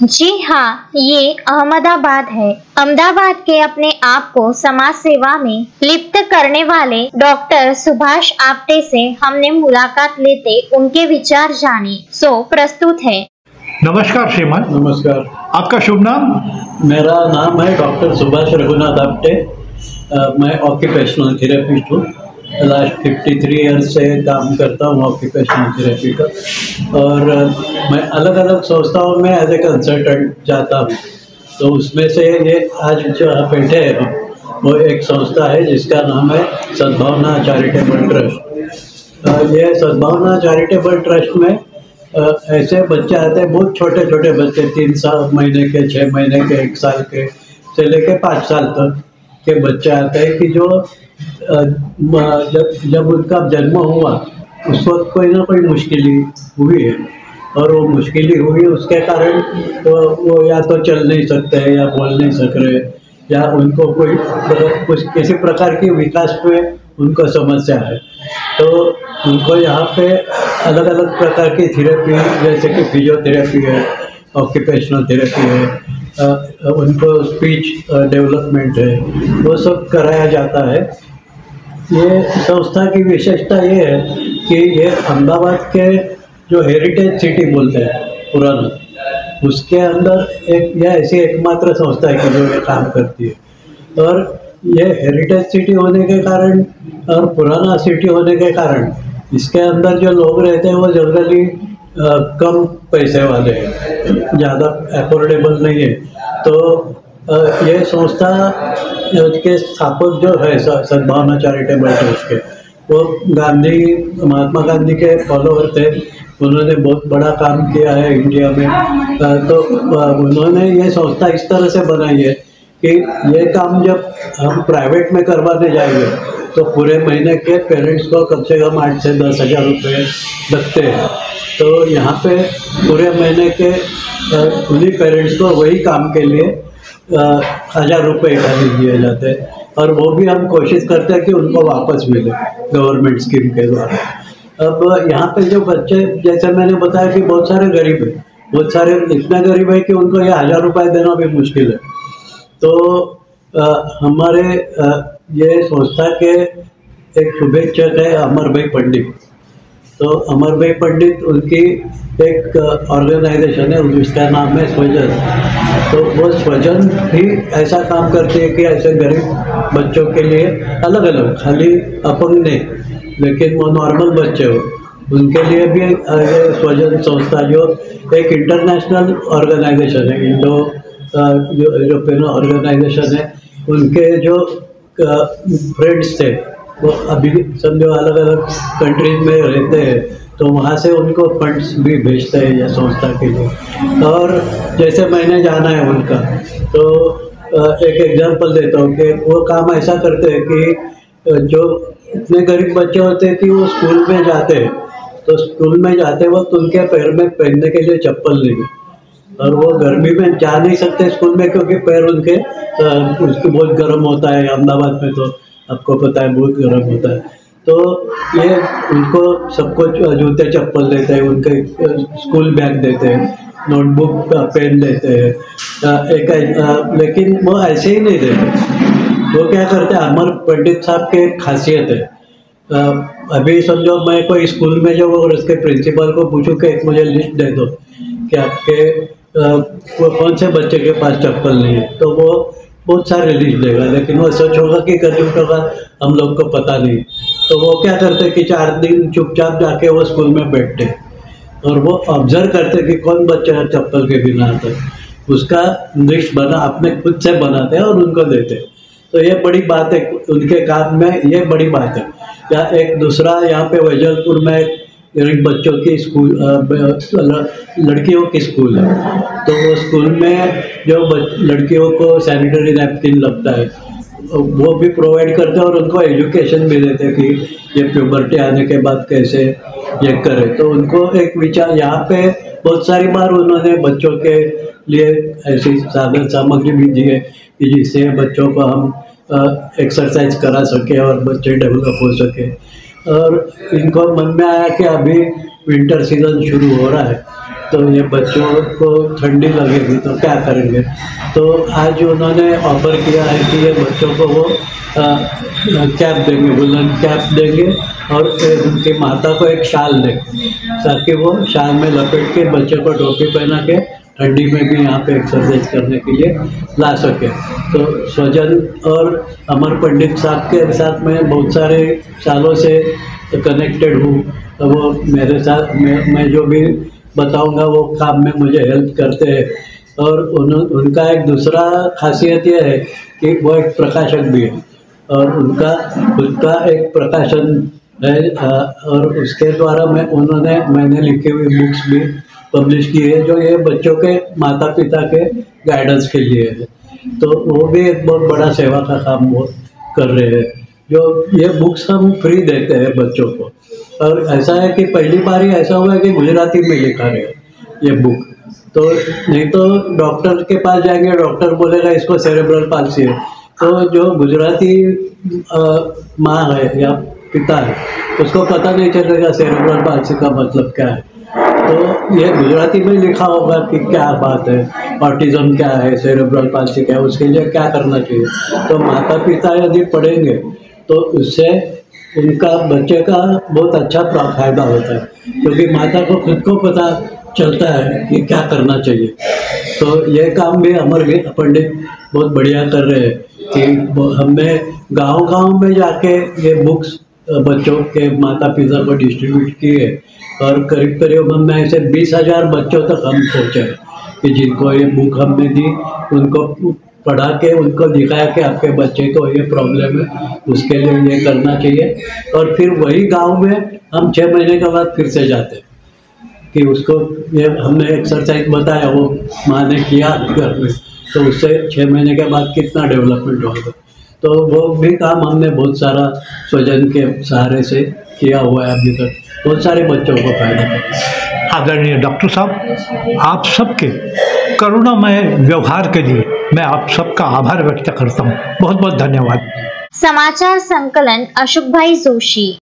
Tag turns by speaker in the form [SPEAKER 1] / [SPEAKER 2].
[SPEAKER 1] जी हाँ, ये अहमदाबाद है। अहमदाबाद के अपने आप को समाज सेवा में लिप्त करने वाले डॉक्टर सुभाष आप्टे से हमने मुलाकात लेते उनके विचार जाने। सो प्रस्तुत है।
[SPEAKER 2] नमस्कार श्रीमान।
[SPEAKER 3] नमस्कार।
[SPEAKER 2] आपका शुभ नाम?
[SPEAKER 3] मेरा नाम है डॉक्टर सुभाष रघुनाथ आप्टे। मैं ऑक्यूपेशनल थेरेपिस्ट हूँ। लास्ट 53 ईयर्स से काम करता हूँ ऑक्यूपेशनल थेरेपी का, और मैं अलग अलग संस्थाओं में एज ए कंसल्टेंट जाता हूँ। तो उसमें से ये आज जो बैठे हैं वो एक संस्था है जिसका नाम है सद्भावना चैरिटेबल ट्रस्ट। ये सद्भावना चैरिटेबल ट्रस्ट में ऐसे बच्चे आते हैं, बहुत छोटे छोटे बच्चे, 3 महीने के, 6 महीने के, 1 साल के से लेके 5 साल तक के बच्चे आते हैं कि जो जब उनका जन्म हुआ उस वक्त कोई ना कोई मुश्किल हुई है, और वो मुश्किल हुई उसके कारण तो वो या तो चल नहीं सकते हैं या बोल नहीं सक रहे, या उनको कुछ किसी प्रकार की विकास में उनको समस्या है। तो उनको यहाँ पे अलग अलग प्रकार की थेरेपी, जैसे कि फिजियोथेरेपी है, ऑक्यूपेशनल थेरेपी है, उनको स्पीच डेवलपमेंट है, वो सब कराया जाता है। ये संस्था की विशेषता ये है कि ये अहमदाबाद के जो हेरिटेज सिटी बोलते हैं पुराना, उसके अंदर यह ऐसी एकमात्र संस्था है कि जो ये काम करती है। और ये हेरिटेज सिटी होने के कारण और पुराना सिटी होने के कारण इसके अंदर जो लोग रहते हैं वो जनरली कम पैसे वाले हैं, ज़्यादा अफोर्डेबल नहीं है। तो ये संस्था के स्थापक जो है सद्भावना चैरिटेबल ट्रस्ट के, वो महात्मा गांधी के फॉलोअर थे। उन्होंने बहुत बड़ा काम किया है इंडिया में। तो उन्होंने ये संस्था इस तरह से बनाई है कि ये काम जब हम प्राइवेट में करवाने जाएंगे तो पूरे महीने के पेरेंट्स को कम से कम 8 से 10 हज़ार रुपये लगते हैं। तो यहाँ पे पूरे महीने के उन्हीं पेरेंट्स को वही काम के लिए 1000 रुपये खाली दिए जाते हैं, और वो भी हम कोशिश करते हैं कि उनको वापस मिले गवर्नमेंट स्कीम के द्वारा। अब यहाँ पे जो बच्चे, जैसे मैंने बताया कि बहुत सारे गरीब हैं, बहुत सारे इतने गरीब है कि उनको ये 1000 रुपये देना भी मुश्किल है। तो हमारे ये संस्था के एक शुभेच्छक है अमर भाई पंडित। तो अमर भाई पंडित, उनकी एक ऑर्गेनाइजेशन है जिसका नाम है स्वजन। तो वो स्वजन भी ऐसा काम करती है कि ऐसे गरीब बच्चों के लिए अलग अलग, खाली अपंग नहीं, लेकिन वो नॉर्मल बच्चे हो उनके लिए भी ये स्वजन संस्था जो एक इंटरनेशनल ऑर्गेनाइजेशन है, इंडो यूरोपियन ऑर्गेनाइजेशन है, उनके जो फ्रेंड्स थे वो अभी समझो अलग अलग कंट्रीज में रहते हैं, तो वहाँ से उनको फंड्स भी भेजते हैं यह संस्था के लिए। और जैसे मैंने जाना है उनका, तो एक एग्जांपल देता हूँ कि वो काम ऐसा करते हैं कि जो इतने गरीब बच्चे होते हैं कि वो स्कूल में जाते हैं, तो स्कूल में जाते वक्त उनके पैर में पहनने के लिए चप्पल नहीं है, और वो गर्मी में जा नहीं सकते स्कूल में क्योंकि पैर उनके बहुत गर्म होता है। अहमदाबाद में तो आपको पता है बहुत गर्म होता है। तो ये उनको सबको जूते चप्पल देते हैं, उनके स्कूल बैग देते हैं, नोटबुक पेन देते हैं, लेकिन वो ऐसे ही नहीं देते। वो क्या करते हैं, अमर पंडित साहब के खासियत है, अभी समझो मैं कोई स्कूल में जो और उसके प्रिंसिपल को पूछूं कि एक मुझे लिस्ट दे दो कि आपके वो कौन से बच्चे के पास चप्पल नहीं है, तो वो बहुत सारे लिस्ट देगा, लेकिन वो सच होगा कि झूठ होगा हम लोग को पता नहीं। तो वो क्या करते कि 4 दिन चुपचाप जाके वो स्कूल में बैठते और वो ऑब्जर्व करते कि कौन बच्चा चप्पल के बिना आता है, उसका लिस्ट अपने खुद से बनाते हैं और उनको देते हैं। तो ये बड़ी बात है उनके काम में, ये बड़ी बात है। या एक दूसरा यहाँ पे वैजलपुर में गरीब बच्चों की स्कूल, लड़कियों की स्कूल है, तो वो स्कूल में जो लड़कियों को सैनिटरी नैपकिन लगता है वो भी प्रोवाइड करते हैं, और उनको एजुकेशन भी देते हैं कि ये प्यूबर्टी आने के बाद कैसे ये करें। तो उनको एक विचार, यहाँ पे बहुत सारी बार उन्होंने बच्चों के लिए ऐसी साधन सामग्री भी दी है कि जिससे बच्चों को हम एक्सरसाइज करा सके और बच्चे डेवलप हो सके। और इनको मन में आया कि अभी विंटर सीजन शुरू हो रहा है, तो ये बच्चों को ठंडी लगेगी तो क्या करेंगे। तो आज उन्होंने ऑफर किया है कि ये बच्चों को वो कैप देंगे, वुलन कैप देंगे और उनकी माता को एक शाल देंगे ताकि वो शाल में लपेट के बच्चे को टोपी पहना के ठंडी में भी यहाँ पे एक्सरसाइज करने के लिए ला सके। तो स्वजन और अमर पंडित साहब के साथ मैं बहुत सारे सालों से कनेक्टेड हूँ। तो वो मेरे साथ मैं जो भी बताऊंगा वो काम में मुझे हेल्प करते हैं। और उनका एक दूसरा खासियत यह है कि वो एक प्रकाशक भी है और उनका एक प्रकाशन है और उसके द्वारा मैंने लिखी हुई बुक्स भी पब्लिश की है जो ये बच्चों के माता पिता के गाइडेंस के लिए है। तो वो भी एक बहुत बड़ा सेवा का काम वो कर रहे हैं। जो ये बुक्स हम फ्री देते हैं बच्चों को। और ऐसा है कि पहली बार ही ऐसा हुआ है कि गुजराती में लिखा गया ये बुक। तो नहीं तो डॉक्टर के पास जाएंगे, डॉक्टर बोलेगा इसको सेरेब्रल पाल्सी है। तो जो गुजराती माँ है या पिता है उसको पता नहीं चलेगा सेरेब्रल पाल्सी का मतलब क्या है। तो ये गुजराती में लिखा होगा कि क्या बात है, ऑटिज्म क्या है, सेरेब्रल पाल्सी क्या है, उसके लिए क्या करना चाहिए। तो माता पिता यदि पढ़ेंगे तो उससे उनका बच्चे का बहुत अच्छा फायदा होता है क्योंकि माता को खुद को पता चलता है कि क्या करना चाहिए। तो ये काम भी अमर पंडित बहुत बढ़िया कर रहे हैं कि हमने गांव-गांव में जाके ये बुक्स बच्चों के माता पिता को डिस्ट्रीब्यूट किए और करीब करीब हमने ऐसे 20,000 बच्चों तक हम पहुँचे कि जिनको ये बुक हमने दी उनको पढ़ा के उनको दिखाया कि आपके बच्चे को ये प्रॉब्लम है, उसके लिए ये करना चाहिए। और फिर वही गांव में हम 6 महीने के बाद फिर से जाते हैं कि उसको ये हमने एक्सरसाइज बताया, वो माँ ने किया घर में, तो उससे 6 महीने के बाद कितना डेवलपमेंट होगा। तो वो भी काम हमने बहुत सारा स्वजन के सहारे से किया हुआ है अभी तक, बहुत सारे बच्चों को फायदा कर।
[SPEAKER 2] आदरणीय डॉक्टर साहब, आप सबके करुणामय व्यवहार के लिए मैं आप सबका आभार व्यक्त करता हूँ। बहुत बहुत धन्यवाद।
[SPEAKER 1] समाचार संकलन अशोक भाई जोशी।